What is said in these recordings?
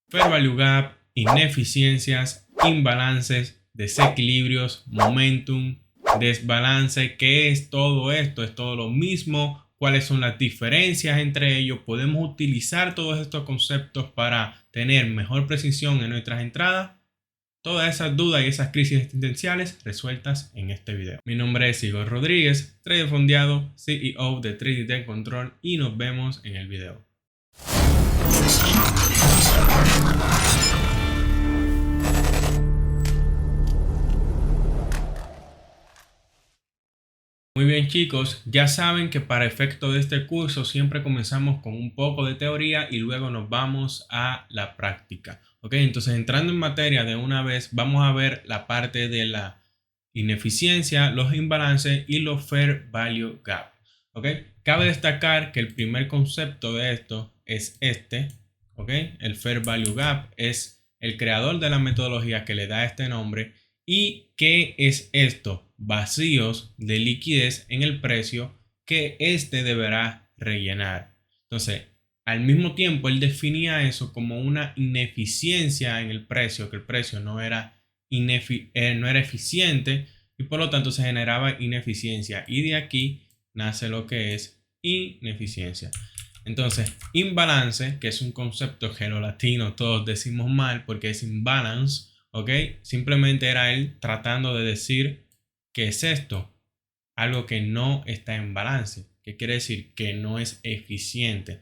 Fair Value Gap, ineficiencias, imbalances, desequilibrios, momentum, desbalance. ¿Qué es todo esto? ¿Es todo lo mismo? ¿Cuáles son las diferencias entre ellos? ¿Podemos utilizar todos estos conceptos para tener mejor precisión en nuestras entradas? Todas esas dudas y esas crisis existenciales resueltas en este video. Mi nombre es Igor Rodríguez, trader fondeado, CEO de Trading Ten Control, y nos vemos en el video. Muy bien, chicos, ya saben que para efecto de este curso siempre comenzamos con un poco de teoría y luego nos vamos a la práctica. Ok, entonces entrando en materia de una vez, vamos a ver la parte de la ineficiencia, los imbalances y los Fair Value Gap. Ok, cabe destacar que el primer concepto de esto es este. Ok, el Fair Value Gap es el creador de la metodología que le da este nombre. ¿Y qué es esto? Vacíos de liquidez en el precio que éste deberá rellenar. Entonces, al mismo tiempo, él definía eso como una ineficiencia en el precio, que el precio no era eficiente y por lo tanto se generaba ineficiencia. Y de aquí nace lo que es ineficiencia. Entonces, imbalance, que es un concepto que los latinos todos decimos mal porque es imbalance. ¿Ok? Simplemente era él tratando de decir ¿qué es esto? Algo que no está en balance. ¿Qué quiere decir? Que no es eficiente.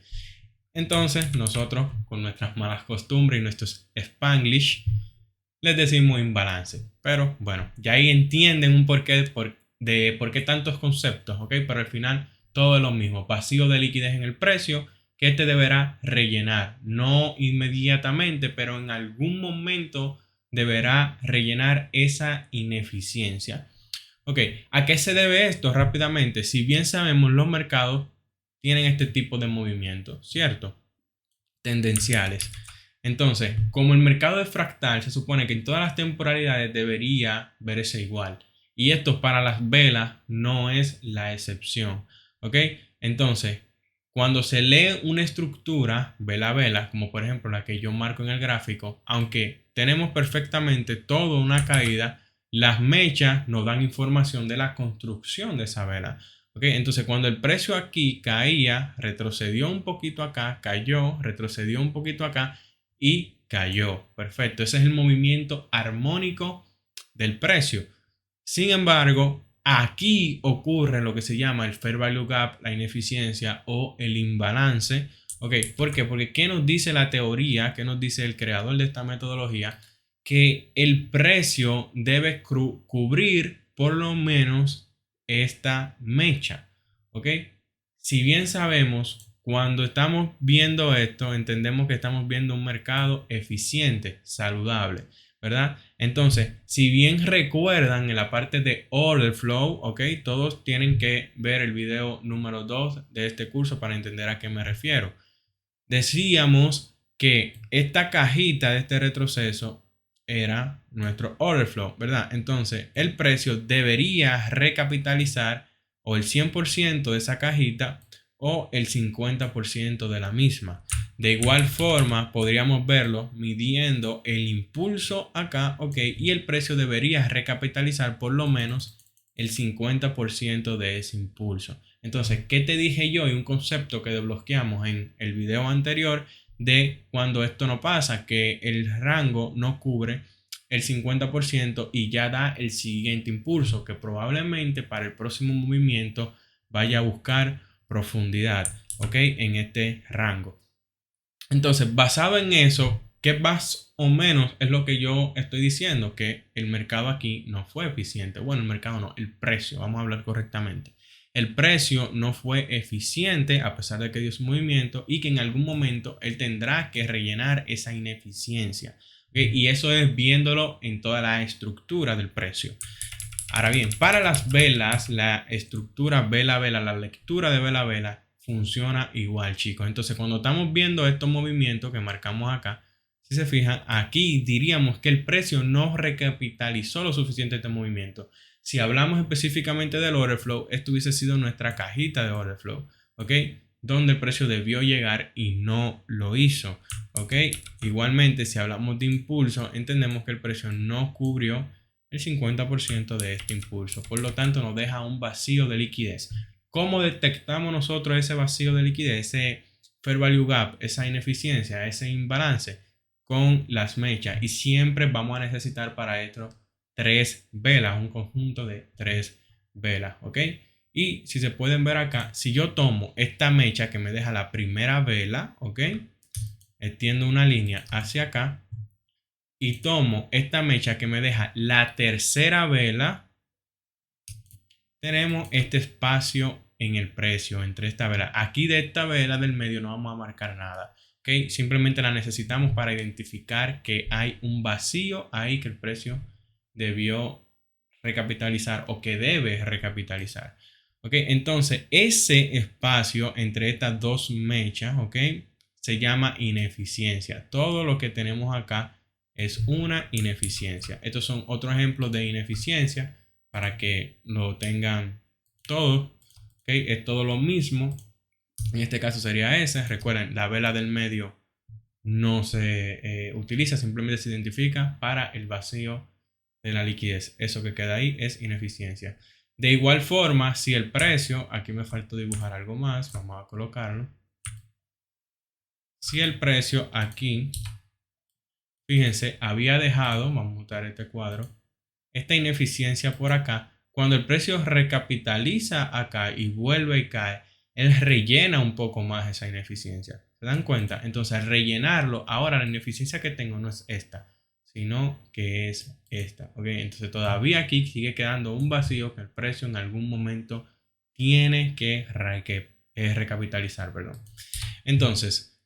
Entonces nosotros con nuestras malas costumbres y nuestros Spanglish les decimos imbalance. Pero bueno, ya ahí entienden un porqué de por qué tantos conceptos. ¿Ok? Pero al final todo es lo mismo. Vacío de liquidez en el precio que este deberá rellenar. No inmediatamente, pero en algún momento deberá rellenar esa ineficiencia. Ok, ¿a qué se debe esto? Rápidamente, si bien sabemos, los mercados tienen este tipo de movimientos, ¿cierto? Tendenciales. Entonces, como el mercado es fractal, se supone que en todas las temporalidades debería verse igual. Y esto para las velas no es la excepción. ¿Ok? Entonces, cuando se lee una estructura vela a vela, como por ejemplo la que yo marco en el gráfico, aunque tenemos perfectamente toda una caída, las mechas nos dan información de la construcción de esa vela. ¿Okay? Entonces, cuando el precio aquí caía, retrocedió un poquito acá, cayó, retrocedió un poquito acá y cayó. Perfecto. Ese es el movimiento armónico del precio. Sin embargo, aquí ocurre lo que se llama el Fair Value Gap, la ineficiencia o el imbalance. ¿Ok? ¿Por qué? Porque ¿qué nos dice la teoría? ¿Qué nos dice el creador de esta metodología? Que el precio debe cubrir por lo menos esta mecha. ¿Ok? Si bien sabemos, cuando estamos viendo esto, entendemos que estamos viendo un mercado eficiente, saludable, ¿verdad? Entonces, si bien recuerdan en la parte de order flow, ¿ok? Todos tienen que ver el video número 2 de este curso para entender a qué me refiero. Decíamos que esta cajita de este retroceso era nuestro order flow, ¿verdad? Entonces, el precio debería recapitalizar o el 100% de esa cajita o el 50% de la misma. De igual forma, podríamos verlo midiendo el impulso acá, ¿ok? Y el precio debería recapitalizar por lo menos el 50% de ese impulso. Entonces, ¿qué te dije yo? Y un concepto que desbloqueamos en el video anterior de cuando esto no pasa, que el rango no cubre el 50% y ya da el siguiente impulso, que probablemente para el próximo movimiento vaya a buscar profundidad, ¿ok? En este rango. Entonces, basado en eso, ¿qué más o menos es lo que yo estoy diciendo? Que el mercado aquí no fue eficiente. Bueno, el mercado no, el precio, vamos a hablar correctamente. El precio no fue eficiente a pesar de que dio su movimiento y que en algún momento él tendrá que rellenar esa ineficiencia. ¿Okay? Y eso es viéndolo en toda la estructura del precio. Ahora bien, para las velas, la estructura vela-vela, la lectura de vela-vela funciona igual, chicos. Entonces, cuando estamos viendo estos movimientos que marcamos acá, si se fijan, aquí diríamos que el precio no recapitalizó lo suficiente este movimiento. Si hablamos específicamente del order flow, esto hubiese sido nuestra cajita de order flow. ¿Ok? donde el precio debió llegar y no lo hizo. ¿Ok? Igualmente, si hablamos de impulso, entendemos que el precio no cubrió el 50% de este impulso. Por lo tanto, nos deja un vacío de liquidez. ¿Cómo detectamos nosotros ese vacío de liquidez, ese fair value gap, esa ineficiencia, ese imbalance? Con las mechas. Y siempre vamos a necesitar para esto 3 velas, un conjunto de 3 velas. ¿Ok? Y si se pueden ver acá, si yo tomo esta mecha que me deja la primera vela, ¿ok? Extiendo una línea hacia acá y tomo esta mecha que me deja la tercera vela, tenemos este espacio en el precio entre esta vela. Aquí de esta vela del medio no vamos a marcar nada. ¿Ok? Simplemente la necesitamos para identificar que hay un vacío ahí que el precio debió recapitalizar o que debe recapitalizar. ¿Ok? Entonces, ese espacio entre estas dos mechas, ¿ok? Se llama ineficiencia. Todo lo que tenemos acá es una ineficiencia. Estos son otros ejemplos de ineficiencia para que lo tengan todo. ¿Ok? Es todo lo mismo. En este caso sería ese. Recuerden, la vela del medio no se utiliza, simplemente se identifica para el vacío de la liquidez. Eso que queda ahí es ineficiencia. De igual forma, si el precio, aquí me faltó dibujar algo más, vamos a colocarlo. Si el precio aquí, fíjense, había dejado, vamos a montar este cuadro, esta ineficiencia por acá, cuando el precio recapitaliza acá y vuelve y cae, él rellena un poco más esa ineficiencia. ¿Se dan cuenta? Entonces, al rellenarlo, ahora la ineficiencia que tengo no es esta, sino que es esta. ¿Ok? Entonces, todavía aquí sigue quedando un vacío que el precio en algún momento tiene que recapitalizar. Perdón. Entonces,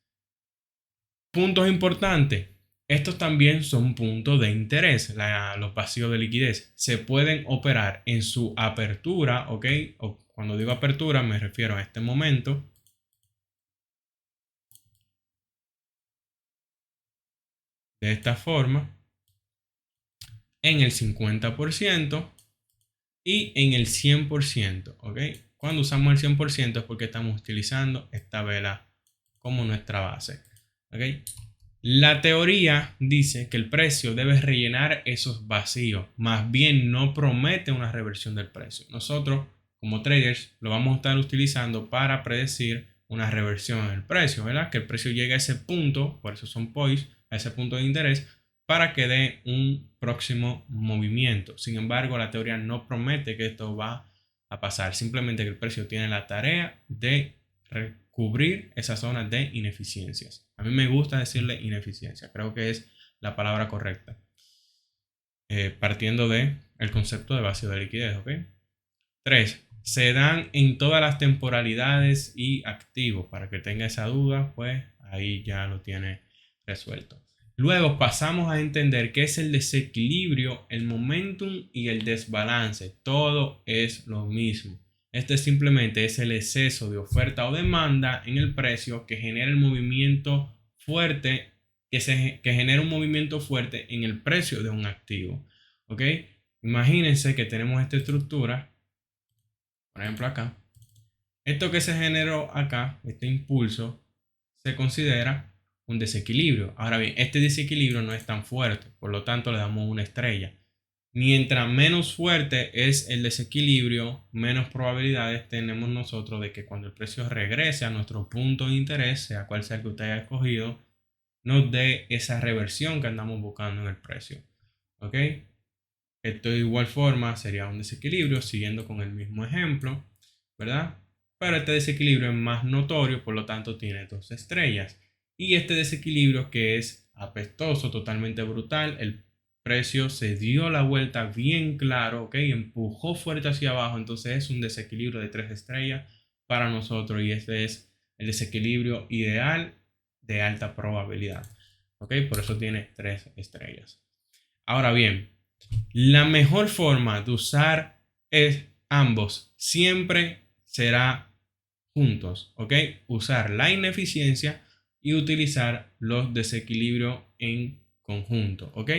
puntos importantes. Estos también son puntos de interés, los vacíos de liquidez. Se pueden operar en su apertura, ¿ok? O cuando digo apertura me refiero a este momento. De esta forma, en el 50% y en el 100%, ¿ok? Cuando usamos el 100% es porque estamos utilizando esta vela como nuestra base, ¿ok? La teoría dice que el precio debe rellenar esos vacíos, más bien no promete una reversión del precio. Nosotros, como traders, lo vamos a estar utilizando para predecir una reversión en el precio, ¿verdad? Que el precio llegue a ese punto, por eso son points, a ese punto de interés, para que dé un próximo movimiento. Sin embargo, la teoría no promete que esto va a pasar, simplemente que el precio tiene la tarea de cubrir esa zona de ineficiencias. A mí me gusta decirle ineficiencia, creo que es la palabra correcta. Partiendo de el concepto de vacío de liquidez, ¿ok? 3. Se dan en todas las temporalidades y activos. Para que tenga esa duda, pues ahí ya lo tiene resuelto. Luego pasamos a entender qué es el desequilibrio, el momentum y el desbalance. Todo es lo mismo. Este simplemente es el exceso de oferta o demanda en el precio que genera el movimiento fuerte, que genera un movimiento fuerte en el precio de un activo. ¿Ok? Imagínense que tenemos esta estructura, por ejemplo acá. Esto que se generó acá, este impulso, se considera un desequilibrio. Ahora bien, este desequilibrio no es tan fuerte, por lo tanto le damos una estrella. Mientras menos fuerte es el desequilibrio, menos probabilidades tenemos nosotros de que cuando el precio regrese a nuestro punto de interés, sea cual sea el que usted haya escogido, nos dé esa reversión que andamos buscando en el precio. ¿Ok? Esto de igual forma sería un desequilibrio, siguiendo con el mismo ejemplo, ¿verdad? Pero este desequilibrio es más notorio, por lo tanto tiene 2 estrellas. Y este desequilibrio que es apestoso, totalmente brutal, el precio se dio la vuelta bien claro, ¿ok? Empujó fuerte hacia abajo, entonces es un desequilibrio de 3 estrellas para nosotros y este es el desequilibrio ideal de alta probabilidad, ¿ok? Por eso tiene 3 estrellas. Ahora bien, la mejor forma de usar es ambos. Siempre será juntos, ¿ok? Usar la ineficiencia y utilizar los desequilibrios en conjunto, ¿ok?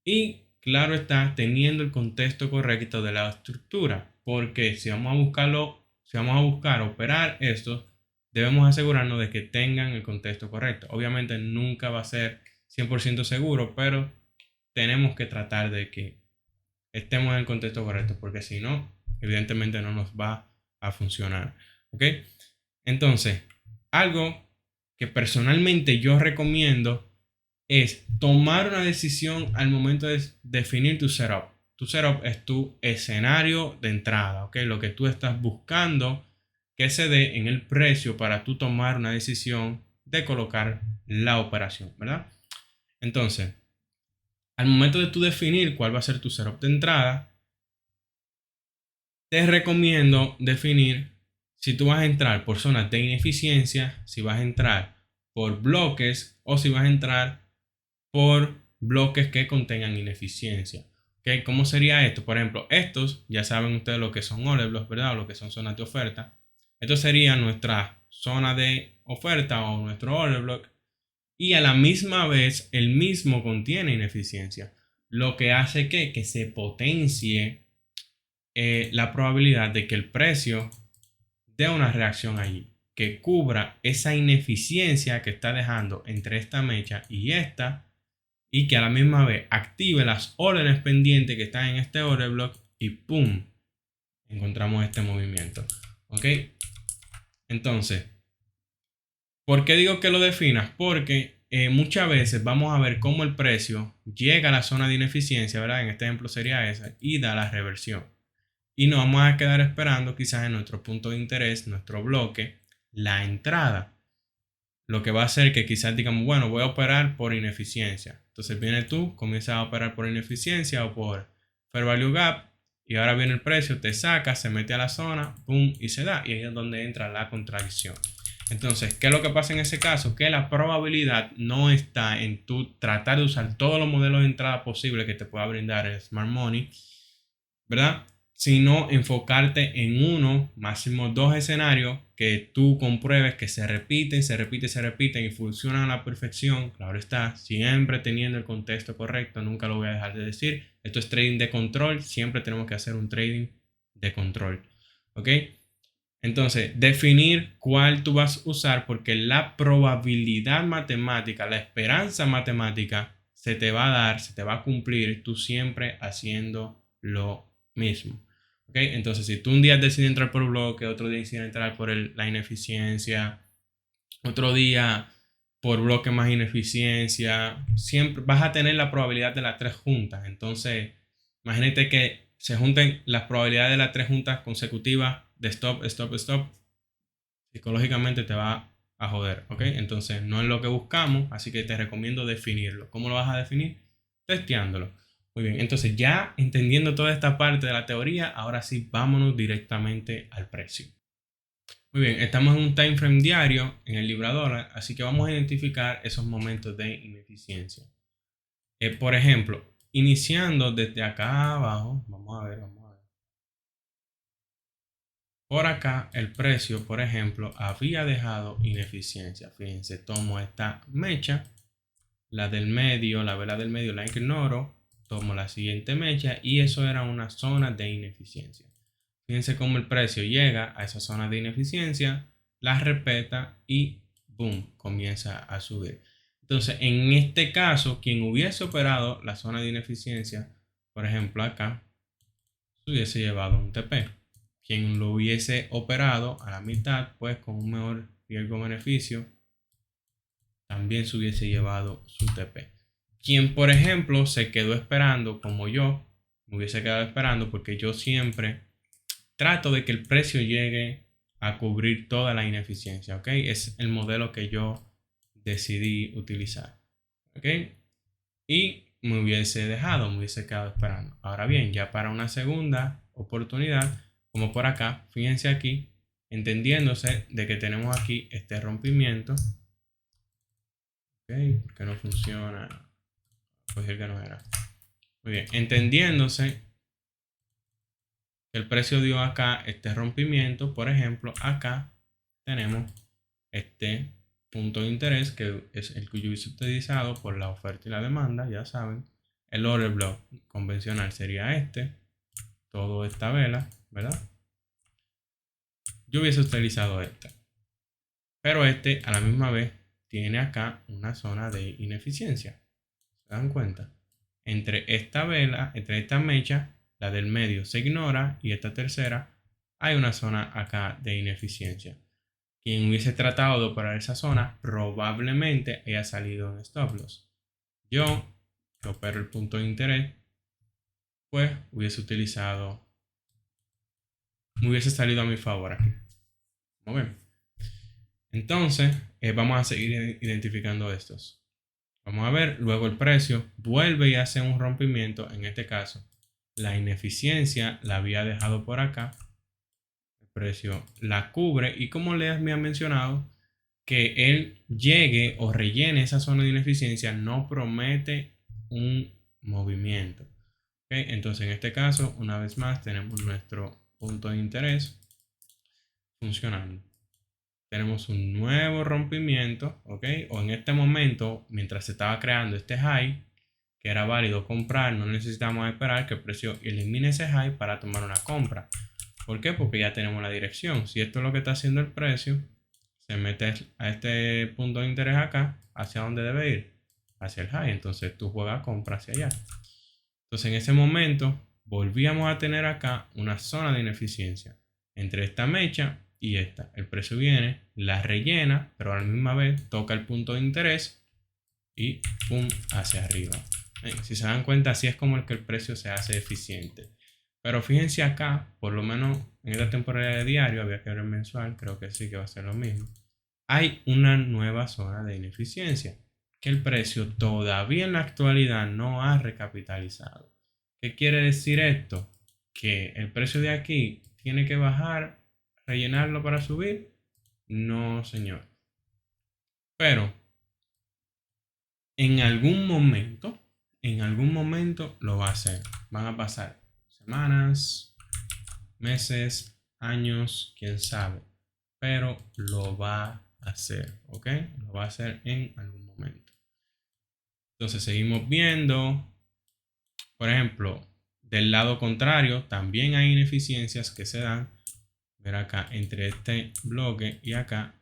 Y claro está, teniendo el contexto correcto de la estructura, porque si vamos a buscar operar esto, debemos asegurarnos de que tengan el contexto correcto. Obviamente nunca va a ser 100% seguro, pero tenemos que tratar de que estemos en el contexto correcto, porque si no, evidentemente no nos va a funcionar. ¿Ok? Entonces, algo que personalmente yo recomiendo es tomar una decisión al momento de definir tu setup. Tu setup es tu escenario de entrada, ¿ok? Lo que tú estás buscando que se dé en el precio para tú tomar una decisión de colocar la operación, ¿verdad? Entonces, al momento de tú definir cuál va a ser tu setup de entrada, te recomiendo definir si tú vas a entrar por zonas de ineficiencia, si vas a entrar por bloques o si vas a entrar por bloques que contengan ineficiencia. ¿Okay? ¿Cómo sería esto? Por ejemplo, estos, ya saben ustedes lo que son order blocks, ¿verdad? O lo que son zonas de oferta. Esto sería nuestra zona de oferta o nuestro order block. Y a la misma vez, el mismo contiene ineficiencia. Lo que hace que se potencie la probabilidad de que el precio dé una reacción allí, que cubra esa ineficiencia que está dejando entre esta mecha y esta, y que a la misma vez active las órdenes pendientes que están en este order block y ¡pum! Encontramos este movimiento. ¿Ok? Entonces, ¿por qué digo que lo definas? Porque muchas veces vamos a ver cómo el precio llega a la zona de ineficiencia, ¿verdad? En este ejemplo sería esa, y da la reversión. Y nos vamos a quedar esperando quizás en nuestro punto de interés, nuestro bloque, la entrada. Lo que va a hacer que quizás digamos, bueno, voy a operar por ineficiencia. Entonces viene tú, comienzas a operar por ineficiencia o por Fair Value Gap y ahora viene el precio, te saca, se mete a la zona, pum, y se da. Y ahí es donde entra la contradicción. Entonces, ¿qué es lo que pasa en ese caso? Que la probabilidad no está en tú tratar de usar todos los modelos de entrada posibles que te pueda brindar el Smart Money, ¿verdad? Sino enfocarte en uno, máximo dos escenarios que tú compruebes que se repiten, se repiten, se repiten y funcionan a la perfección. Claro está, siempre teniendo el contexto correcto, nunca lo voy a dejar de decir. Esto es trading de control, siempre tenemos que hacer un trading de control. ¿Ok? Entonces, definir cuál tú vas a usar porque la probabilidad matemática, la esperanza matemática se te va a dar, se te va a cumplir tú siempre haciendo lo mismo. ¿Ok? Entonces, si tú un día decides entrar por bloque, otro día decides entrar por la ineficiencia, otro día por bloque más ineficiencia, siempre vas a tener la probabilidad de las tres juntas. Entonces, imagínate que se junten las probabilidades de las tres juntas consecutivas de stop, stop, stop. Psicológicamente te va a joder, ¿ok? Entonces, no es lo que buscamos, así que te recomiendo definirlo. ¿Cómo lo vas a definir? Testeándolo. Muy bien, entonces ya entendiendo toda esta parte de la teoría, ahora sí vámonos directamente al precio. Muy bien, estamos en un time frame diario en el librador, así que vamos a identificar esos momentos de ineficiencia. Por ejemplo, iniciando desde acá abajo, vamos a ver. Por acá el precio, por ejemplo, había dejado ineficiencia. Fíjense, tomo esta mecha, la del medio, la vela del medio la ignoro, tomo la siguiente mecha y eso era una zona de ineficiencia. Fíjense cómo el precio llega a esa zona de ineficiencia, la respeta y boom, comienza a subir. Entonces, en este caso, quien hubiese operado la zona de ineficiencia, por ejemplo acá, se hubiese llevado un TP. Quien lo hubiese operado a la mitad, pues con un mejor riesgo-beneficio, también se hubiese llevado su TP. Quien, por ejemplo, se quedó esperando, como yo, me hubiese quedado esperando porque yo siempre trato de que el precio llegue a cubrir toda la ineficiencia, ¿ok? Es el modelo que yo decidí utilizar, ¿ok? Y me hubiese dejado, me hubiese quedado esperando. Ahora bien, ya para una segunda oportunidad, como por acá, fíjense aquí, entendiéndose de que tenemos aquí este rompimiento, ¿ok? Porque no funciona, pues el que no era. Muy bien, entendiéndose que el precio dio acá este rompimiento, por ejemplo, acá tenemos este punto de interés que es el que yo hubiese utilizado por la oferta y la demanda, ya saben. El order block convencional sería este, toda esta vela, ¿verdad? Yo hubiese utilizado este. Pero este a la misma vez tiene acá una zona de ineficiencia. ¿Se dan cuenta? Entre esta vela, entre esta mecha, la del medio se ignora y esta tercera, hay una zona acá de ineficiencia. Quien hubiese tratado de operar esa zona probablemente haya salido en stop loss. Yo, que opero el punto de interés, pues hubiese salido a mi favor aquí. Como ven. Entonces, vamos a seguir identificando estos. Vamos a ver, luego el precio vuelve y hace un rompimiento. En este caso, la ineficiencia la había dejado por acá. El precio la cubre y como les había mencionado, que él llegue o rellene esa zona de ineficiencia no promete un movimiento. ¿Okay? Entonces, en este caso, una vez más, tenemos nuestro punto de interés funcionando. Tenemos un nuevo rompimiento, ¿ok? O en este momento, mientras se estaba creando este high, que era válido comprar, no necesitamos esperar que el precio elimine ese high para tomar una compra. ¿Por qué? Porque ya tenemos la dirección. Si esto es lo que está haciendo el precio, se mete a este punto de interés acá, ¿hacia dónde debe ir? Hacia el high. Entonces tú juegas compra hacia allá. Entonces en ese momento volvíamos a tener acá una zona de ineficiencia entre esta mecha y esta. El precio viene, la rellena, pero a la misma vez toca el punto de interés y pum, hacia arriba. Si se dan cuenta, así es como el precio se hace eficiente. Pero fíjense acá, por lo menos en esta temporada de diario, había que ver mensual, creo que sí que va a ser lo mismo. Hay una nueva zona de ineficiencia que el precio todavía en la actualidad no ha recapitalizado. ¿Qué quiere decir esto? Que el precio de aquí tiene que bajar, rellenarlo para subir. No, señor. Pero en algún momento lo va a hacer. Van a pasar semanas, meses, años, quién sabe. Pero lo va a hacer, ¿ok? Lo va a hacer en algún momento. Entonces seguimos viendo, por ejemplo, del lado contrario, también hay ineficiencias que se dan. Ver acá, entre este bloque y acá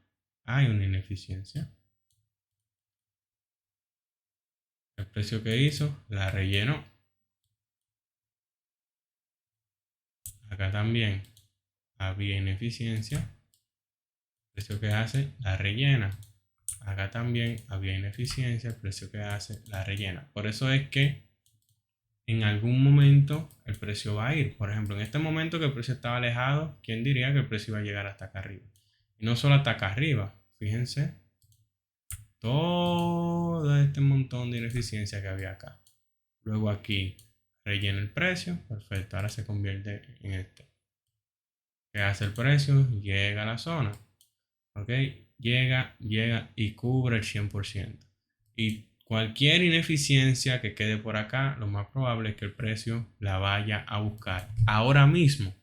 hay una ineficiencia. El precio que hizo, la rellenó. Acá también había ineficiencia. El precio que hace, la rellena. Acá también había ineficiencia. El precio que hace, la rellena. Por eso es que en algún momento el precio va a ir. Por ejemplo, en este momento que el precio estaba alejado, ¿quién diría que el precio iba a llegar hasta acá arriba? Y no solo hasta acá arriba. Fíjense todo este montón de ineficiencia que había acá. Luego aquí rellena el precio. Perfecto. Ahora se convierte en este. ¿Qué hace el precio? Llega a la zona. ¿Ok? Llega y cubre el 100%. Y cualquier ineficiencia que quede por acá, lo más probable es que el precio la vaya a buscar. Ahora mismo,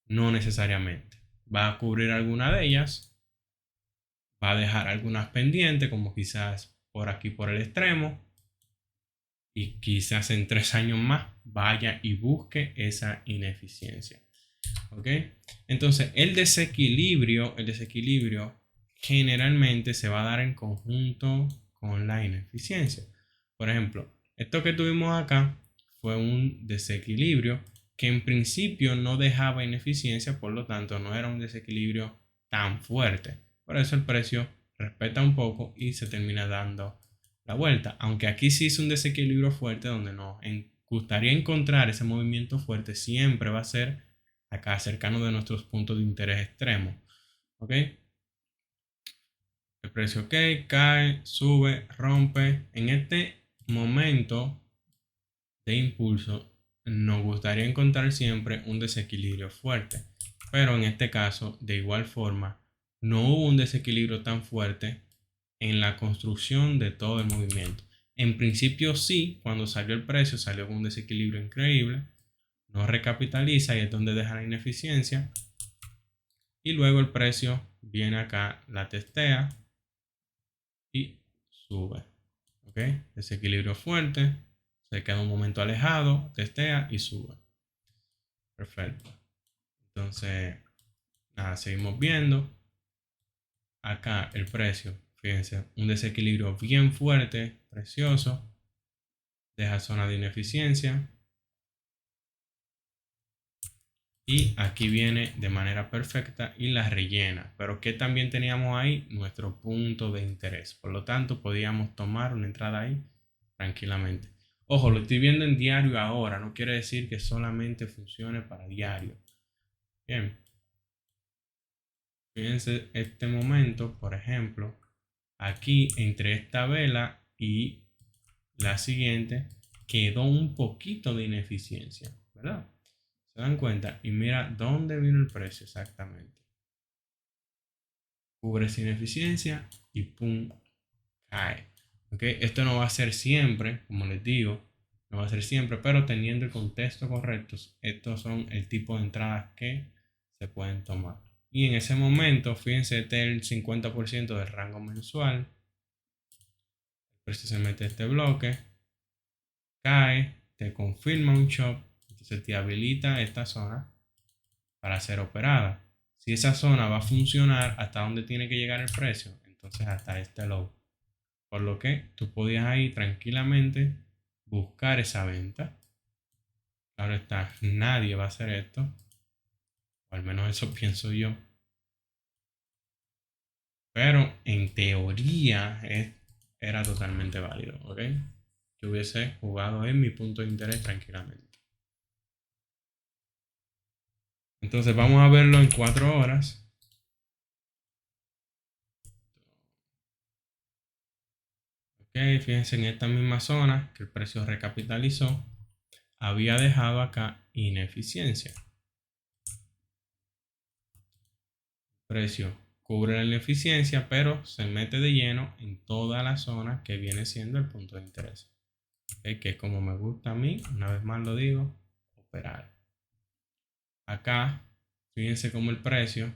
no necesariamente. Va a cubrir alguna de ellas. Va a dejar algunas pendientes, como quizás por aquí por el extremo. Y quizás en 3 años más vaya y busque esa ineficiencia. ¿Ok? Entonces, el desequilibrio generalmente se va a dar en conjunto con la ineficiencia. Por ejemplo, esto que tuvimos acá fue un desequilibrio que en principio no dejaba ineficiencia, por lo tanto no era un desequilibrio tan fuerte. Por eso el precio respeta un poco y se termina dando la vuelta. Aunque aquí sí es un desequilibrio fuerte donde nos gustaría encontrar ese movimiento fuerte, siempre va a ser acá cercano de nuestros puntos de interés extremos. ¿Ok? El precio cae, sube, rompe. En este momento de impulso nos gustaría encontrar siempre un desequilibrio fuerte. Pero en este caso, de igual forma, no hubo un desequilibrio tan fuerte en la construcción de todo el movimiento. En principio sí, cuando salió el precio salió con un desequilibrio increíble. No recapitaliza y es donde deja la ineficiencia. Y luego el precio viene acá, la testea y sube. ¿Ok? Desequilibrio fuerte. Se queda un momento alejado, testea y sube. Perfecto. Entonces, nada, seguimos viendo. acá el precio, fíjense, un desequilibrio bien fuerte, precioso, deja zona de ineficiencia. Y aquí viene de manera perfecta y la rellena. Pero que también teníamos ahí nuestro punto de interés. Por lo tanto, podíamos tomar una entrada ahí tranquilamente. Ojo, lo estoy viendo en diario ahora. No quiere decir que solamente funcione para diario. Bien. Fíjense este momento, por ejemplo, aquí entre esta vela y la siguiente quedó un poquito de ineficiencia, ¿verdad? ¿Se dan cuenta? Y mira dónde vino el precio exactamente. Cubre sin eficiencia y pum, cae. ¿Okay? Esto no va a ser siempre, como les digo, no va a ser siempre, pero teniendo el contexto correcto, estos son el tipo de entradas que se pueden tomar. Y en ese momento, fíjense, este es el 50% del rango mensual. El precio se mete este bloque, cae, te confirma un chop, entonces te habilita esta zona para ser operada. Si esa zona va a funcionar hasta donde tiene que llegar el precio, entonces hasta este low. Por lo que tú podías ahí tranquilamente buscar esa venta. Ahora está, nadie va a hacer esto. O al menos eso pienso yo. Pero en teoría era totalmente válido, ¿ok? Yo hubiese jugado en mi punto de interés tranquilamente. Entonces vamos a verlo en 4 horas. Ok, fíjense en esta misma zona que el precio recapitalizó. Había dejado acá ineficiencia. Precio cubre la ineficiencia, pero se mete de lleno en toda la zona que viene siendo el punto de interés. Okay, que es como me gusta a mí, una vez más lo digo, operar. Acá, fíjense cómo el precio,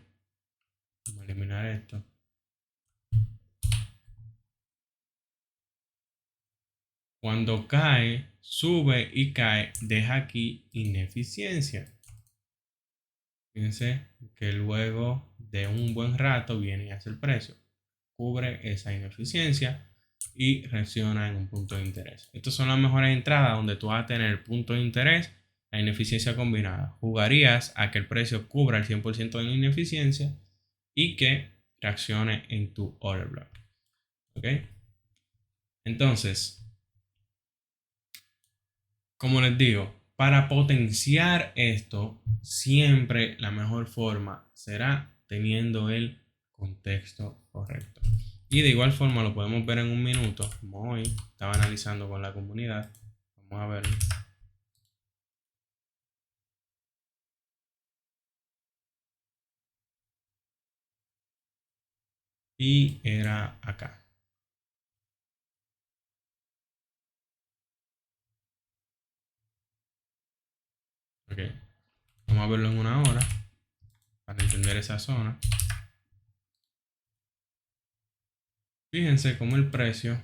vamos a eliminar esto. Cuando cae, sube y cae, deja aquí ineficiencia. Fíjense que luego de un buen rato viene y hace el precio. Cubre esa ineficiencia y reacciona en un punto de interés. Estas son las mejores entradas donde tú vas a tener el punto de interés, la ineficiencia combinada. Jugarías a que el precio cubra el 100% de la ineficiencia y que reaccione en tu order block. ¿Ok? Entonces, como les digo, para potenciar esto, siempre la mejor forma será teniendo el contexto correcto. Y de igual forma lo podemos ver en un minuto, como hoy estaba analizando con la comunidad. Vamos a verlo. Y era acá. Ok. Vamos a verlo en una hora para entender esa zona. Fíjense cómo el precio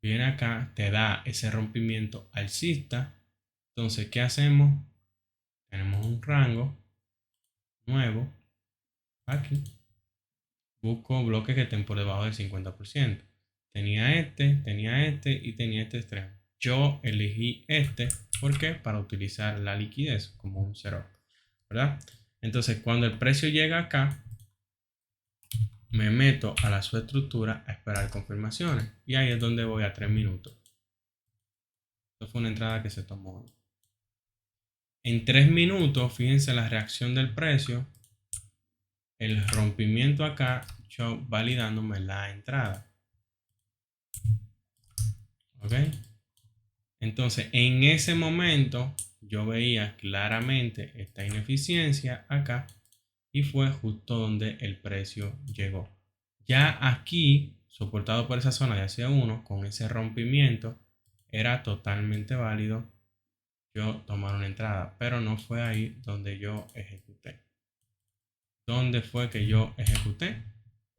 viene acá, te da ese rompimiento alcista. Entonces, ¿qué hacemos? Tenemos un rango nuevo aquí. Busco bloques que estén por debajo del 50%. Tenía este y tenía este extremo. Yo elegí este, ¿por qué? Para utilizar la liquidez como un cero, ¿verdad? Entonces, cuando el precio llega acá, me meto a la subestructura a esperar confirmaciones. Y ahí es donde voy a 3 minutos. Esto fue una entrada que se tomó. En 3 minutos, fíjense la reacción del precio. El rompimiento acá, yo validándome la entrada. ¿Ok? Entonces, en ese momento, yo veía claramente esta ineficiencia acá y fue justo donde el precio llegó. Ya aquí, soportado por esa zona de hacia 1, con ese rompimiento, era totalmente válido yo tomar una entrada, pero no fue ahí donde yo ejecuté. ¿Dónde fue que yo ejecuté?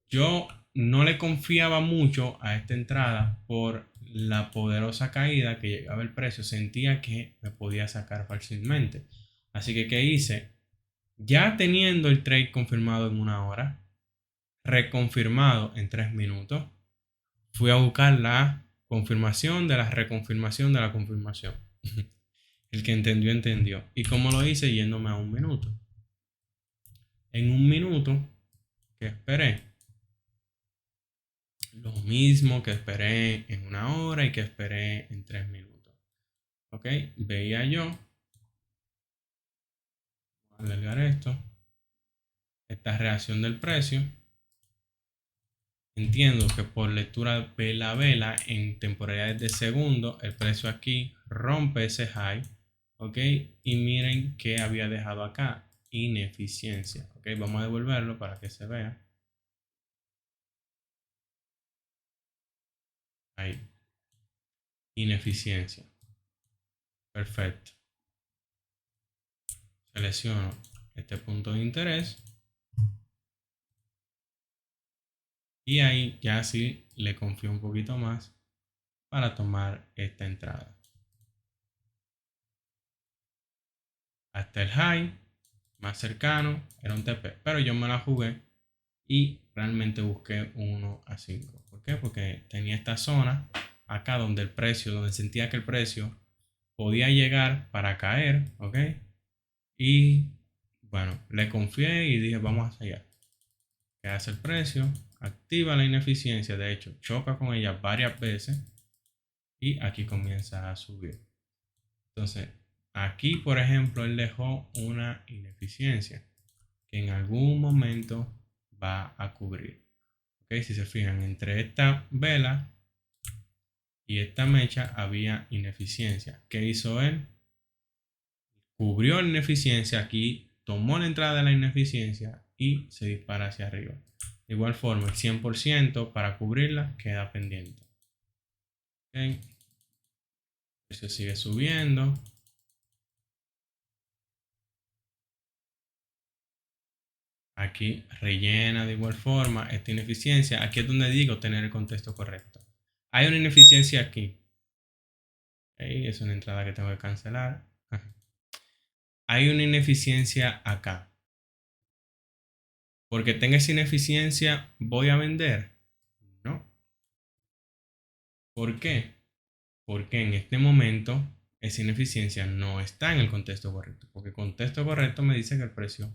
Yo no le confiaba mucho a esta entrada por la poderosa caída que llegaba el precio. Sentía que me podía sacar fácilmente. Así que, ¿qué hice? Ya teniendo el trade confirmado en una hora, reconfirmado en 3 minutos. Fui a buscar la confirmación de la reconfirmación de la confirmación. El que entendió, entendió. ¿Y cómo lo hice? Yéndome a 1 minuto. En 1 minuto que esperé, lo mismo que esperé en 1 hora y que esperé en 3 minutos. ¿Ok? Veía yo, voy a alargar esto, esta reacción del precio. Entiendo que por lectura vela a vela en temporalidades de segundo, el precio aquí rompe ese high. ¿Ok? Y miren que había dejado acá, ineficiencia. ¿Ok? Vamos a devolverlo para que se vea. Ahí, ineficiencia. Perfecto. Selecciono este punto de interés. Y ahí ya sí le confío un poquito más para tomar esta entrada. Hasta el high más cercano era un TP, pero yo me la jugué y realmente busqué 1 a 5. ¿Por qué? Porque tenía esta zona acá donde el precio, donde sentía que el precio podía llegar para caer, ¿ok? Y bueno, le confié y dije, vamos hacia allá. ¿Qué hace el precio? Activa la ineficiencia, de hecho, choca con ella varias veces y aquí comienza a subir. Entonces, aquí, por ejemplo, él dejó una ineficiencia que en algún momento va a cubrir. ¿Ok? Si se fijan, entre esta vela y esta mecha había ineficiencia. ¿Qué hizo él? Cubrió la ineficiencia aquí, tomó la entrada de la ineficiencia y se dispara hacia arriba. De igual forma, el 100% para cubrirla queda pendiente. ¿Ok? El precio sigue subiendo. Aquí rellena de igual forma esta ineficiencia. Aquí es donde digo tener el contexto correcto. Hay una ineficiencia aquí. ¿Okay? Es una entrada que tengo que cancelar. Hay una ineficiencia acá. Porque tenga esa ineficiencia, ¿voy a vender? No. ¿Por qué? Porque en este momento esa ineficiencia no está en el contexto correcto. Porque el contexto correcto me dice que el precio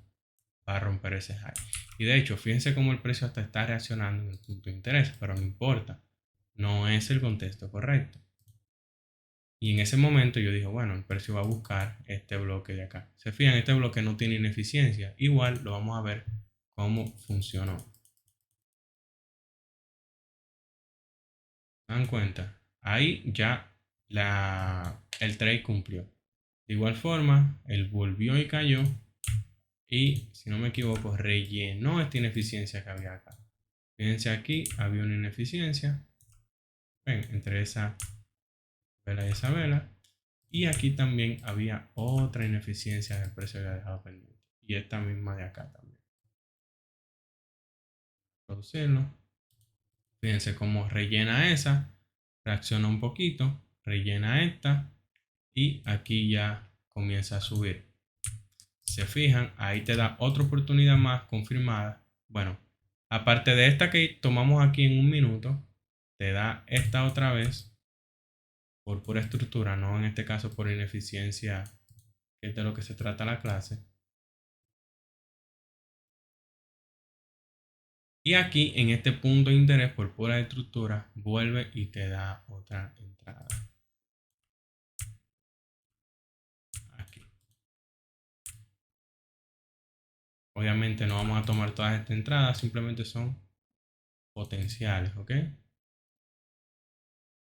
va a romper ese high. Y de hecho, fíjense cómo el precio hasta está reaccionando en el punto de interés, pero no importa. No es el contexto correcto. Y en ese momento yo dije, bueno, el precio va a buscar este bloque de acá. Se fijan, este bloque no tiene ineficiencia. Igual lo vamos a ver cómo funcionó. ¿Se dan cuenta? Ahí ya el trade cumplió. De igual forma, él volvió y cayó. Y si no me equivoco, rellenó esta ineficiencia que había acá. Fíjense aquí, había una ineficiencia. Ven, entre esa vela y esa vela. Y aquí también había otra ineficiencia en el precio que había dejado pendiente. Y esta misma de acá también. Producirlo. Fíjense cómo rellena esa. Reacciona un poquito. Rellena esta. Y aquí ya comienza a subir. Se fijan, ahí te da otra oportunidad más confirmada. Bueno, aparte de esta que tomamos aquí en 1 minuto, te da esta otra vez por pura estructura, no en este caso por ineficiencia, que es de lo que se trata la clase. Y aquí en este punto de interés por pura estructura, vuelve y te da otra entrada. Aquí. Obviamente no vamos a tomar todas estas entradas, simplemente son potenciales, ¿ok?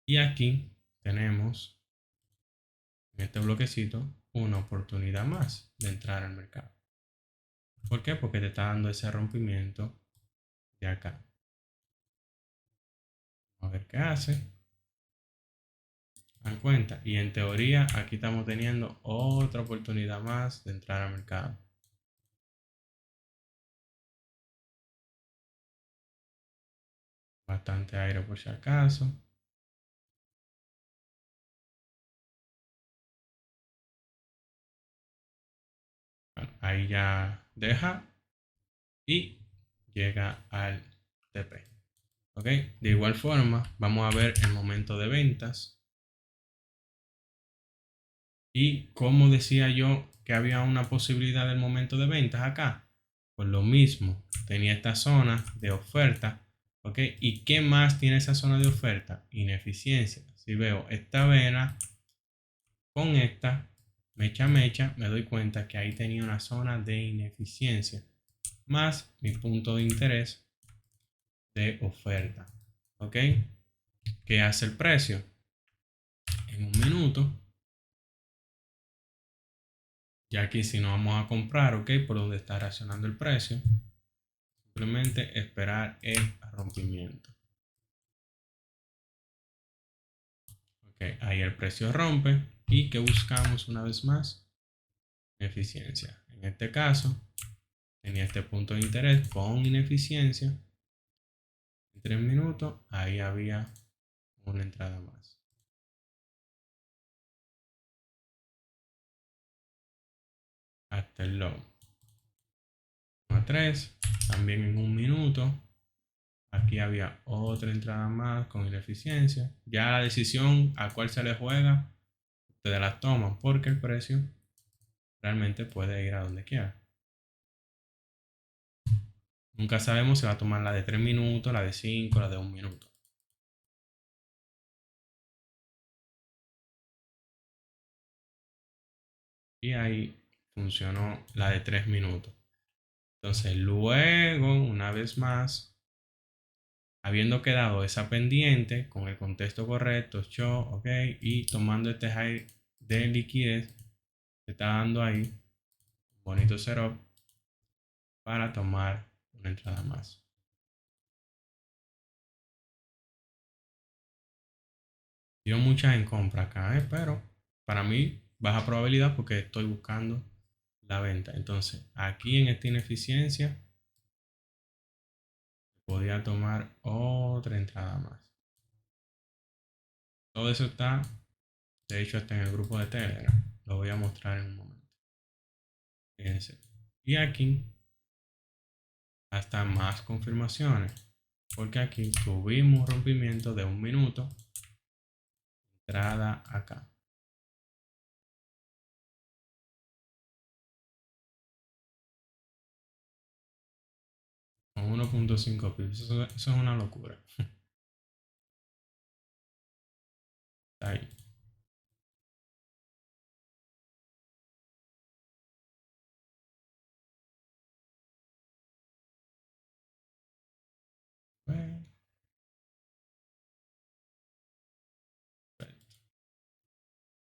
Y aquí tenemos en este bloquecito una oportunidad más de entrar al mercado. ¿Por qué? Porque te está dando ese rompimiento de acá. Vamos a ver qué hace. Dan cuenta. Y en teoría aquí estamos teniendo otra oportunidad más de entrar al mercado. Bastante aire por si acaso. Bueno, ahí ya deja. Y llega al TP. ¿Ok? De igual forma, vamos a ver el momento de ventas. Y como decía yo que había una posibilidad del momento de ventas acá, pues lo mismo, tenía esta zona de oferta, ¿ok? ¿Y qué más tiene esa zona de oferta? Ineficiencia. Si veo esta vena con esta mecha, me doy cuenta que ahí tenía una zona de ineficiencia, más mi punto de interés de oferta, ¿ok? ¿Qué hace el precio? En un minuto. Ya aquí si no vamos a comprar, ok, por donde está reaccionando el precio, simplemente esperar el rompimiento. Ok, ahí el precio rompe y que buscamos una vez más eficiencia. En este caso, tenía este punto de interés con ineficiencia. En 3 minutos, ahí había una entrada más. Hasta el low. A 3, también en un minuto. Aquí había otra entrada más con ineficiencia. Ya la decisión a cuál se le juega, ustedes la toman porque el precio realmente puede ir a donde quiera. Nunca sabemos si va a tomar la de 3 minutos, la de 5, la de 1 minuto. Y ahí funcionó la de 3 minutos. Entonces luego, una vez más, habiendo quedado esa pendiente con el contexto correcto, show, ok, y tomando este high de liquidez, se está dando ahí un bonito setup para tomar una entrada más. Dio muchas en compra acá, pero para mí baja probabilidad porque estoy buscando la venta. Entonces, aquí en esta ineficiencia podía tomar otra entrada más. Todo eso está, de hecho, está en el grupo de Telegram. Lo voy a mostrar en un momento. Fíjense. Y aquí hasta más confirmaciones. Porque aquí tuvimos rompimiento de 1 minuto. Entrada acá. Con 1.5 pips. Eso es una locura. Está ahí. Bueno,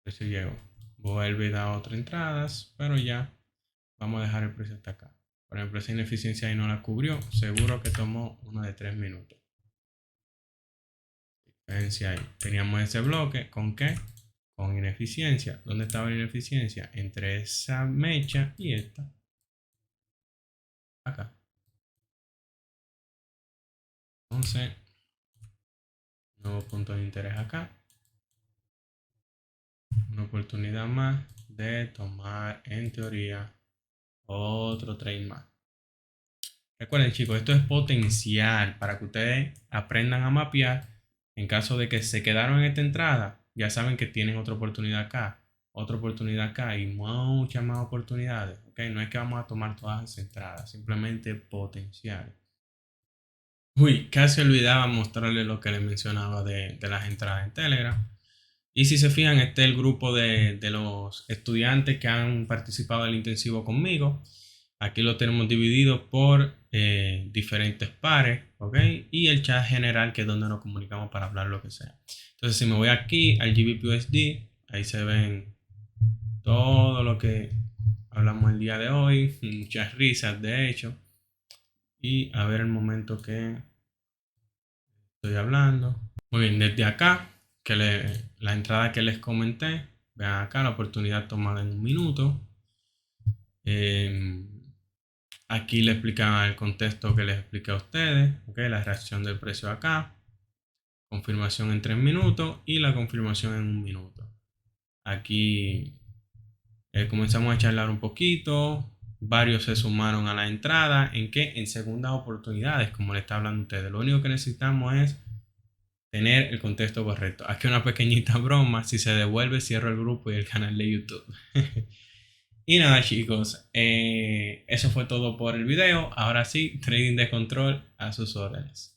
precio llegó. Vuelve a dar otras entradas, pero ya vamos a dejar el precio hasta acá. Por ejemplo, esa ineficiencia ahí no la cubrió. Seguro que tomó una de 3 minutos. Diferencia ahí. Teníamos ese bloque. ¿Con qué? Con ineficiencia. ¿Dónde estaba la ineficiencia? Entre esa mecha y esta. Acá. Entonces, nuevo punto de interés acá. Una oportunidad más de tomar, en teoría, otro trade más. Recuerden, chicos, esto es potencial para que ustedes aprendan a mapear. En caso de que se quedaron en esta entrada, ya saben que tienen otra oportunidad acá y muchas más oportunidades. ¿Okay? No es que vamos a tomar todas las entradas, simplemente potencial. Uy, casi olvidaba mostrarles lo que les mencionaba de las entradas en Telegram. Y si se fijan, este es el grupo de los estudiantes que han participado del intensivo conmigo. Aquí lo tenemos dividido por diferentes pares, ¿ok? Y el chat general, que es donde nos comunicamos para hablar lo que sea. Entonces, si me voy aquí al GBPUSD, ahí se ven todo lo que hablamos el día de hoy. Muchas risas, de hecho. Y a ver el momento que estoy hablando. Muy bien, desde acá, la entrada que les comenté, vean acá la oportunidad tomada en 1 minuto. Aquí le explican el contexto que les expliqué a ustedes, ¿okay? La reacción del precio acá, confirmación en 3 minutos y la confirmación en 1 minuto. Aquí comenzamos a charlar un poquito, varios se sumaron a la entrada. ¿En qué? En segundas oportunidades, como le está hablando a ustedes. Lo único que necesitamos es tener el contexto correcto. Aquí una pequeñita broma. Si se devuelve, cierro el grupo y el canal de YouTube. Y nada, chicos, eso fue todo por el video. Ahora sí, trading de control a sus órdenes.